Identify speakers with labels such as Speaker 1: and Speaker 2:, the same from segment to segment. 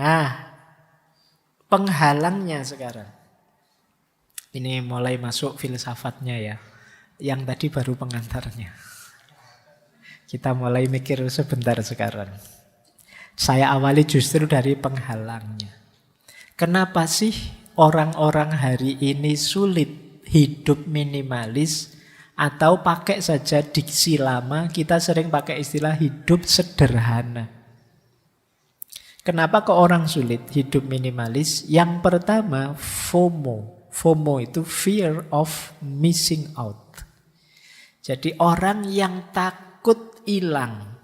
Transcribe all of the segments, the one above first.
Speaker 1: Nah, penghalangnya sekarang. Ini mulai masuk filsafatnya ya. Yang tadi baru pengantarnya. Kita mulai mikir sebentar sekarang. Saya awali justru dari penghalangnya. Kenapa sih orang-orang hari ini sulit hidup minimalis atau pakai saja diksi lama, kita sering pakai istilah hidup sederhana. Kenapa kok orang sulit hidup minimalis? Yang pertama, FOMO. FOMO itu fear of missing out. Jadi orang yang takut hilang,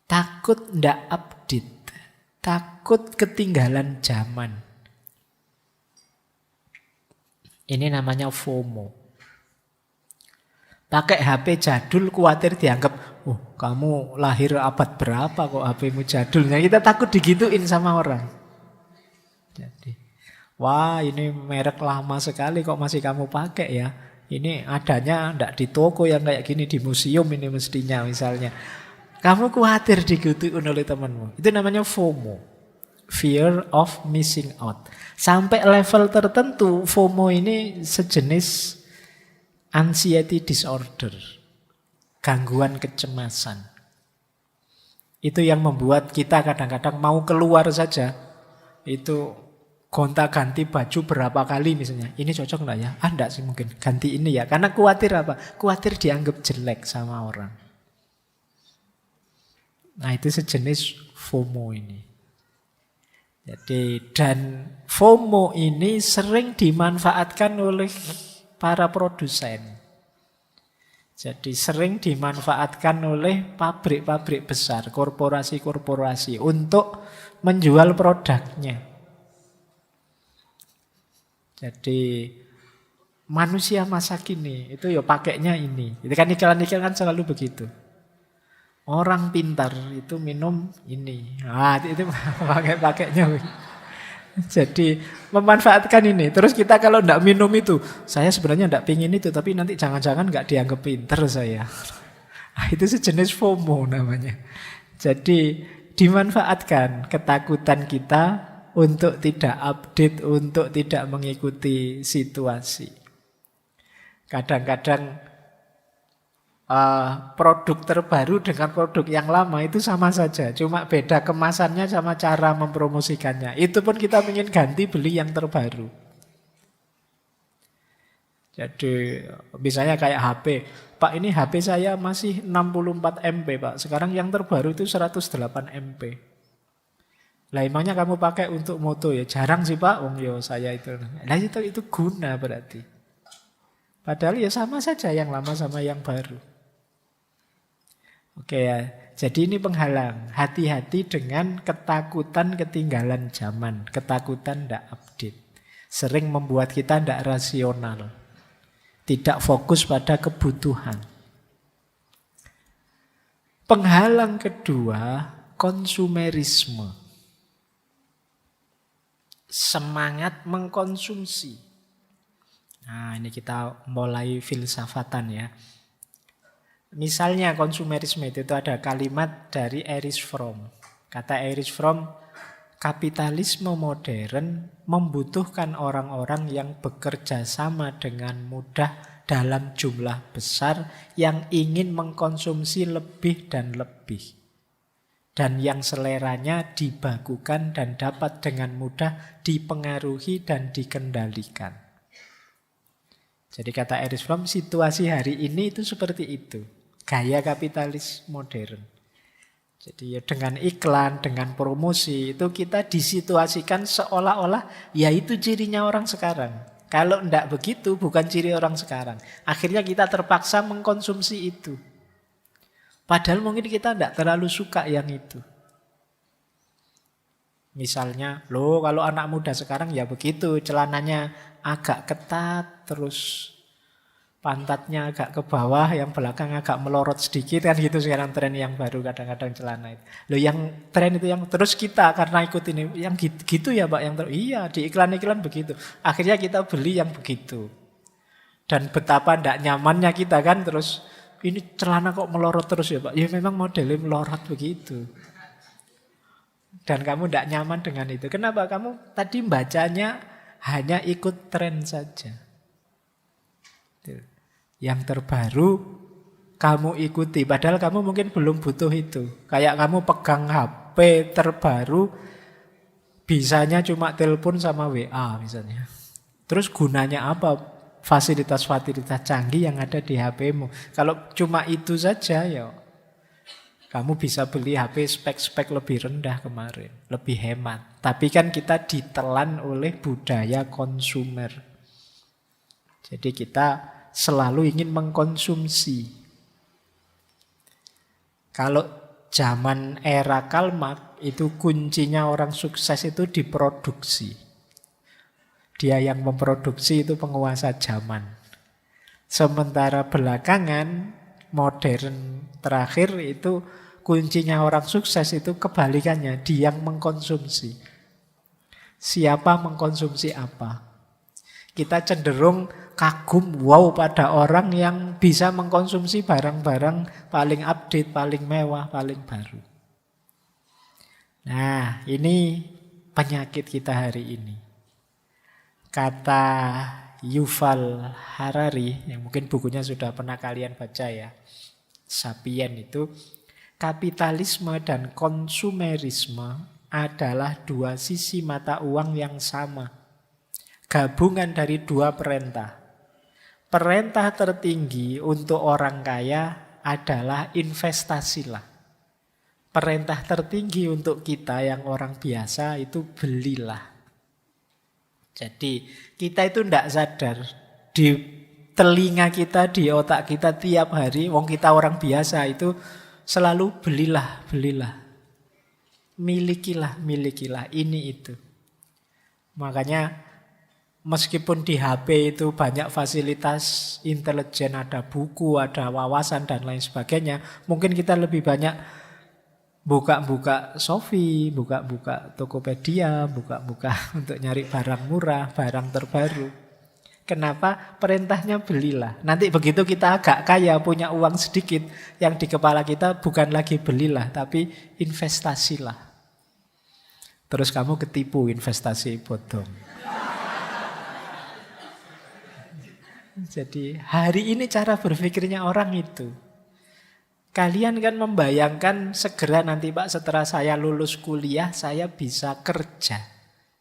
Speaker 1: takut ndak update, takut ketinggalan zaman. Ini namanya FOMO. Pakai HP jadul khawatir dianggap, oh kamu lahir abad berapa kok HP-mu jadul. Nah, kita takut digituin sama orang. Jadi, wah ini merek lama sekali kok masih kamu pakai ya. Ini adanya enggak di toko yang kayak gini, di museum ini mestinya misalnya. Kamu khawatir digituin oleh temanmu. Itu namanya FOMO. Fear of missing out. Sampai level tertentu FOMO ini sejenis anxiety disorder, gangguan kecemasan. Itu yang membuat kita kadang-kadang mau keluar saja, itu gonta-ganti baju berapa kali misalnya. Ini cocok enggak ya? Ah enggak sih mungkin, ganti ini ya. Karena khawatir apa? Khawatir dianggap jelek sama orang. Nah itu sejenis FOMO ini. Jadi dan FOMO ini sering dimanfaatkan oleh para produsen. Jadi sering dimanfaatkan oleh pabrik-pabrik besar, korporasi-korporasi untuk menjual produknya. Jadi manusia masa kini itu ya pakainya ini. Itu kan iklan-iklan kan selalu begitu. Orang pintar itu minum ini. Ah, itu pakai-pakainya. Jadi memanfaatkan ini. Terus kita kalau tidak minum itu, saya sebenarnya tidak pingin itu, tapi nanti jangan-jangan nggak dianggap pinter saya. Nah, itu sejenis FOMO namanya. Jadi dimanfaatkan ketakutan kita untuk tidak update, untuk tidak mengikuti situasi. Kadang-kadang produk terbaru dengan produk yang lama itu sama saja, cuma beda kemasannya sama cara mempromosikannya. Itu pun kita ingin ganti beli yang terbaru. Jadi misalnya kayak HP, Pak ini HP saya masih 64 MB Pak, sekarang yang terbaru itu 108 MB. Lah emangnya kamu pakai untuk moto ya? Jarang sih Pak, wong yo saya itu. Lah itu guna berarti. Padahal ya sama saja yang lama sama yang baru. Oke ya, jadi ini penghalang. Hati-hati dengan ketakutan ketinggalan zaman, ketakutan tidak update. Sering membuat kita tidak rasional, tidak fokus pada kebutuhan. Penghalang kedua, konsumerisme. Semangat mengkonsumsi. Nah ini kita mulai filsafatan ya. Misalnya konsumerisme itu ada kalimat dari Erich Fromm. Kata Erich Fromm, kapitalisme modern membutuhkan orang-orang yang bekerja sama dengan mudah dalam jumlah besar yang ingin mengkonsumsi lebih dan lebih. Dan yang seleranya dibakukan dan dapat dengan mudah dipengaruhi dan dikendalikan. Jadi kata Erich Fromm, situasi hari ini itu seperti itu. Gaya kapitalis modern. Jadi ya dengan iklan, dengan promosi, itu kita disituasikan seolah-olah ya itu cirinya orang sekarang. Kalau enggak begitu, bukan ciri orang sekarang. Akhirnya kita terpaksa mengkonsumsi itu. Padahal mungkin kita enggak terlalu suka yang itu. Misalnya, loh kalau anak muda sekarang ya begitu, celananya agak ketat, terus pantatnya agak ke bawah, yang belakang agak melorot sedikit, kan gitu sekarang tren yang baru kadang-kadang celana itu. Loh yang tren itu yang terus kita karena ikut ini, yang gitu ya Pak, yang iya di iklan-iklan begitu. Akhirnya kita beli yang begitu. Dan betapa tidak nyamannya kita kan, terus ini celana kok melorot terus ya Pak. Ya memang modelnya melorot begitu. Dan kamu tidak nyaman dengan itu. Kenapa? Kamu tadi bacanya hanya ikut tren saja. Yang terbaru kamu ikuti. Padahal kamu mungkin belum butuh itu. Kayak kamu pegang HP terbaru, bisanya cuma telepon sama WA misalnya. Terus gunanya apa fasilitas-fasilitas canggih yang ada di HP-mu? Kalau cuma itu saja ya kamu bisa beli HP spek-spek lebih rendah kemarin, lebih hemat. Tapi kan kita ditelan oleh budaya konsumer. Jadi kita selalu ingin mengkonsumsi. Kalau zaman era Karl Marx itu kuncinya orang sukses itu diproduksi. Dia yang memproduksi itu penguasa zaman. Sementara belakangan modern terakhir itu kuncinya orang sukses itu kebalikannya, dia yang mengkonsumsi. Siapa mengkonsumsi apa? Kita cenderung kagum, wow pada orang yang bisa mengkonsumsi barang-barang paling update, paling mewah, paling baru. Nah, ini penyakit kita hari ini. Kata Yuval Harari, yang mungkin bukunya sudah pernah kalian baca ya, Sapien itu, kapitalisme dan konsumerisme adalah dua sisi mata uang yang sama. Gabungan dari dua perintah. Perintah tertinggi untuk orang kaya adalah investasilah. Perintah tertinggi untuk kita yang orang biasa itu belilah. Jadi kita itu tidak sadar di telinga kita, di otak kita tiap hari, wong kita orang biasa itu selalu belilah, belilah. Milikilah, milikilah, ini itu. Makanya meskipun di HP itu banyak fasilitas intelijen, ada buku, ada wawasan dan lain sebagainya, mungkin kita lebih banyak buka-buka Shopee, buka-buka Tokopedia, buka-buka untuk nyari barang murah, barang terbaru. Kenapa? Perintahnya belilah. Nanti begitu kita agak kaya, punya uang sedikit, yang di kepala kita bukan lagi belilah, tapi investasilah. Terus kamu ketipu investasi bodong. Jadi hari ini cara berpikirnya orang itu. Kalian kan membayangkan segera nanti Pak setelah saya lulus kuliah saya bisa kerja.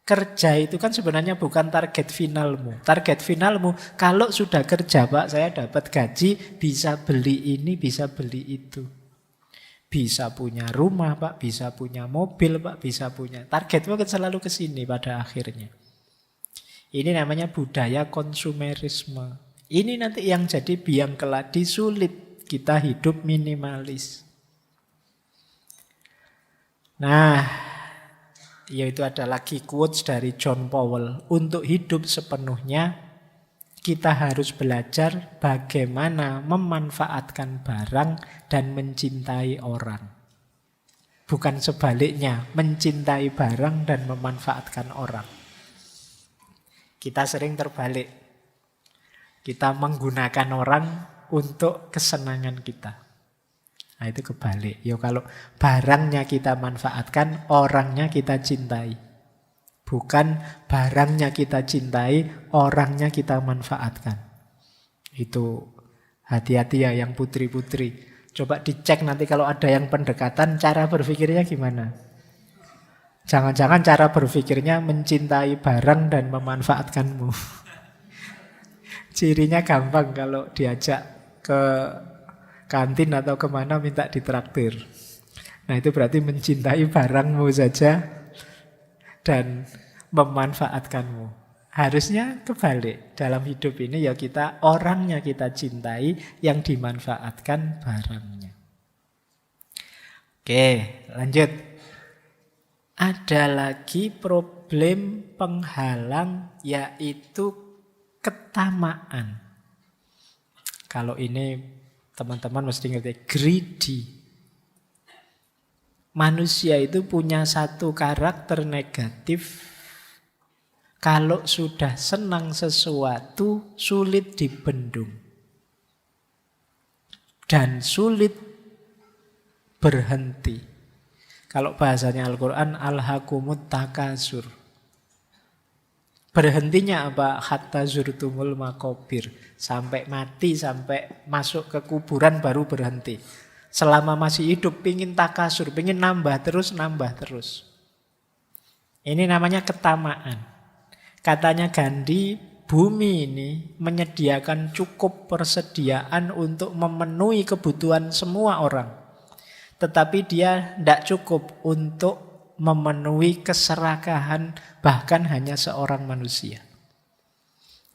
Speaker 1: Kerja itu kan sebenarnya bukan target finalmu. Target finalmu kalau sudah kerja Pak saya dapat gaji, bisa beli ini, bisa beli itu. Bisa punya rumah Pak, bisa punya mobil Pak, bisa punya. Targetmu kan selalu ke sini pada akhirnya. Ini namanya budaya konsumerisme. Ini nanti yang jadi biang keladi, sulit kita hidup minimalis. Nah, yaitu ada lagi quotes dari John Powell. Untuk hidup sepenuhnya, kita harus belajar bagaimana memanfaatkan barang dan mencintai orang. Bukan sebaliknya, mencintai barang dan memanfaatkan orang. Kita sering terbalik. Kita menggunakan orang untuk kesenangan kita. Nah itu kebalik. Ya kalau barangnya kita manfaatkan, orangnya kita cintai. Bukan barangnya kita cintai, orangnya kita manfaatkan. Itu hati-hati ya yang putri-putri. Coba dicek nanti kalau ada yang pendekatan, cara berpikirnya gimana? Jangan-jangan cara berpikirnya mencintai barang dan memanfaatkanmu. Cirinya gampang kalau diajak ke kantin atau kemana minta ditraktir. Nah itu berarti mencintai barangmu saja dan memanfaatkanmu. Harusnya kebalik. Dalam hidup ini ya kita orangnya kita cintai, yang dimanfaatkan barangnya. Oke, lanjut. Ada lagi problem penghalang, yaitu ketamaan. Kalau ini teman-teman mesti ngerti, greedy. Manusia itu punya satu karakter negatif. Kalau sudah senang sesuatu, sulit dibendung. Dan sulit berhenti. Kalau bahasanya Al-Quran, alhaakumut takasur. Berhentinya apa? Hatta zurtumul makobir. Sampai mati, sampai masuk ke kuburan baru berhenti. Selama masih hidup pingin takasur, pingin nambah terus, nambah terus. Ini namanya ketamaan. Katanya Gandhi, bumi ini menyediakan cukup persediaan untuk memenuhi kebutuhan semua orang. Tetapi dia tidak cukup untuk memenuhi keserakahan bahkan hanya seorang manusia.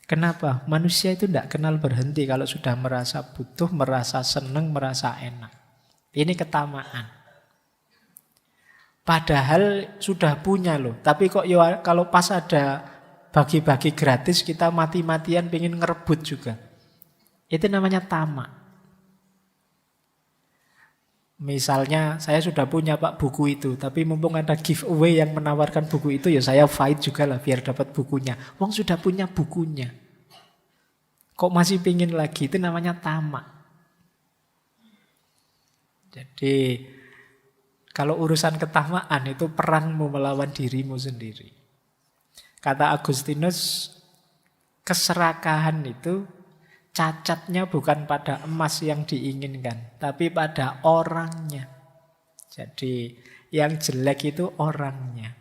Speaker 1: Kenapa? Manusia itu tidak kenal berhenti kalau sudah merasa butuh, merasa senang, merasa enak. Ini ketamaan. Padahal sudah punya loh. Tapi kok ya kalau pas ada bagi-bagi gratis kita mati-matian pengen ngerebut juga. Itu namanya tamak. Misalnya saya sudah punya Pak buku itu, tapi mumpung ada giveaway yang menawarkan buku itu, ya saya fight juga lah biar dapat bukunya. Wong sudah punya bukunya. Kok masih pingin lagi? Itu namanya tamak. Jadi kalau urusan ketamaan itu perangmu melawan dirimu sendiri. Kata Agustinus, keserakahan itu cacatnya bukan pada emas yang diinginkan, tapi pada orangnya. Jadi yang jelek itu orangnya.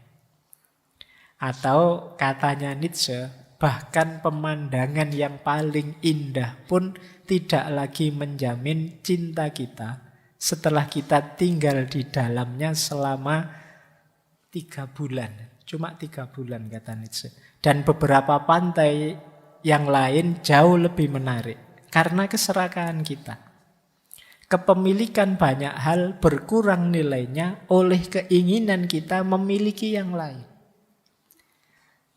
Speaker 1: Atau katanya Nietzsche, bahkan pemandangan yang paling indah pun tidak lagi menjamin cinta kita setelah kita tinggal di dalamnya selama 3 bulan. Cuma 3 bulan kata Nietzsche. Dan beberapa pantai yang lain jauh lebih menarik karena keserakahan kita. Kepemilikan banyak hal berkurang nilainya oleh keinginan kita memiliki yang lain.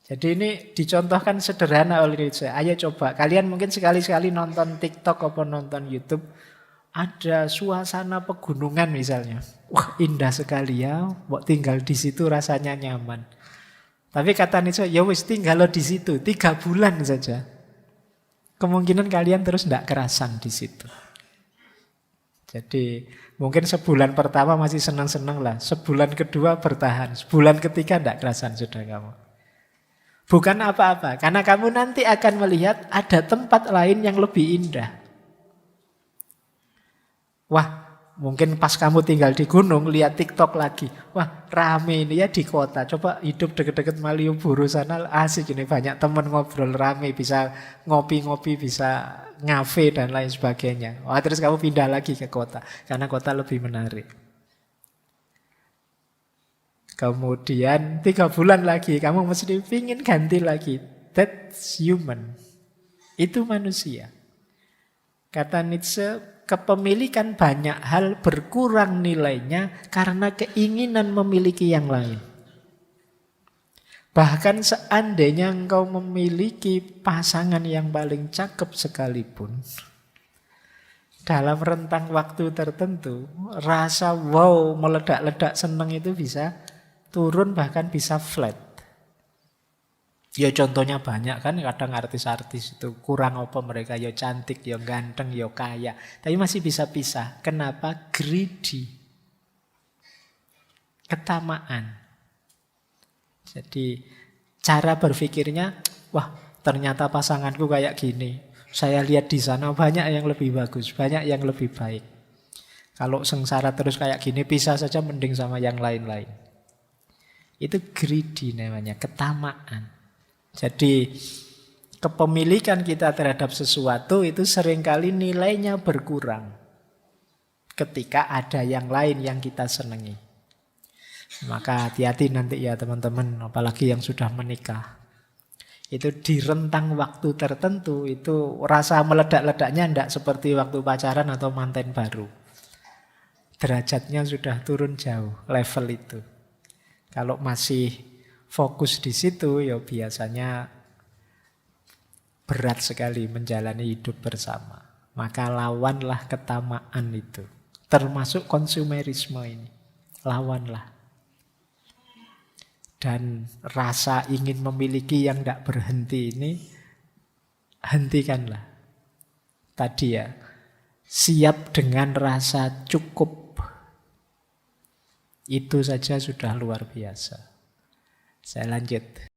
Speaker 1: Jadi ini dicontohkan sederhana oleh Nietzsche. Ayo coba, kalian mungkin sekali-sekali nonton TikTok atau nonton YouTube, ada suasana pegunungan misalnya. Wah, indah sekali ya, mau tinggal di situ rasanya nyaman. Tapi kata Nietzsche, ya wis tinggal di situ 3 bulan saja. Kemungkinan kalian terus tidak kerasan di situ. Jadi mungkin sebulan pertama masih senang-senang lah. Sebulan kedua bertahan. Sebulan ketiga tidak kerasan sudah kamu. Bukan apa-apa. Karena kamu nanti akan melihat ada tempat lain yang lebih indah. Wah, mungkin pas kamu tinggal di gunung, lihat TikTok lagi. Wah, rame ini ya di kota. Coba hidup deket-deket Malioboro sana, asik ini. Banyak teman ngobrol rame, bisa ngopi-ngopi, bisa ngafe dan lain sebagainya. Wah, terus kamu pindah lagi ke kota. Karena kota lebih menarik. Kemudian 3 bulan lagi, kamu mesti pingin ganti lagi. That's human. Itu manusia. Kata Nietzsche, kepemilikan banyak hal berkurang nilainya karena keinginan memiliki yang lain. Bahkan seandainya engkau memiliki pasangan yang paling cakep sekalipun, dalam rentang waktu tertentu, rasa wow meledak-ledak senang itu bisa turun bahkan bisa flat. Ya contohnya banyak kan, kadang artis-artis itu kurang apa mereka, ya cantik, ya ganteng, ya kaya. Tapi masih bisa pisah. Kenapa? Greedy. Ketamaan. Jadi cara berpikirnya, wah ternyata pasanganku kayak gini. Saya lihat di sana banyak yang lebih bagus, banyak yang lebih baik. Kalau sengsara terus kayak gini, pisah saja mending sama yang lain-lain. Itu greedy namanya, ketamaan. Jadi kepemilikan kita terhadap sesuatu itu seringkali nilainya berkurang ketika ada yang lain yang kita senangi. Maka hati-hati nanti ya teman-teman, apalagi yang sudah menikah. Itu di rentang waktu tertentu itu rasa meledak-ledaknya tidak seperti waktu pacaran atau manten baru. Derajatnya sudah turun jauh level itu. Kalau masih fokus di situ, ya biasanya berat sekali menjalani hidup bersama. Maka lawanlah ketamaan itu. Termasuk konsumerisme ini. Lawanlah. Dan rasa ingin memiliki yang tidak berhenti ini, hentikanlah. Tadi ya, siap dengan rasa cukup. Itu saja sudah luar biasa. Saya lanjut.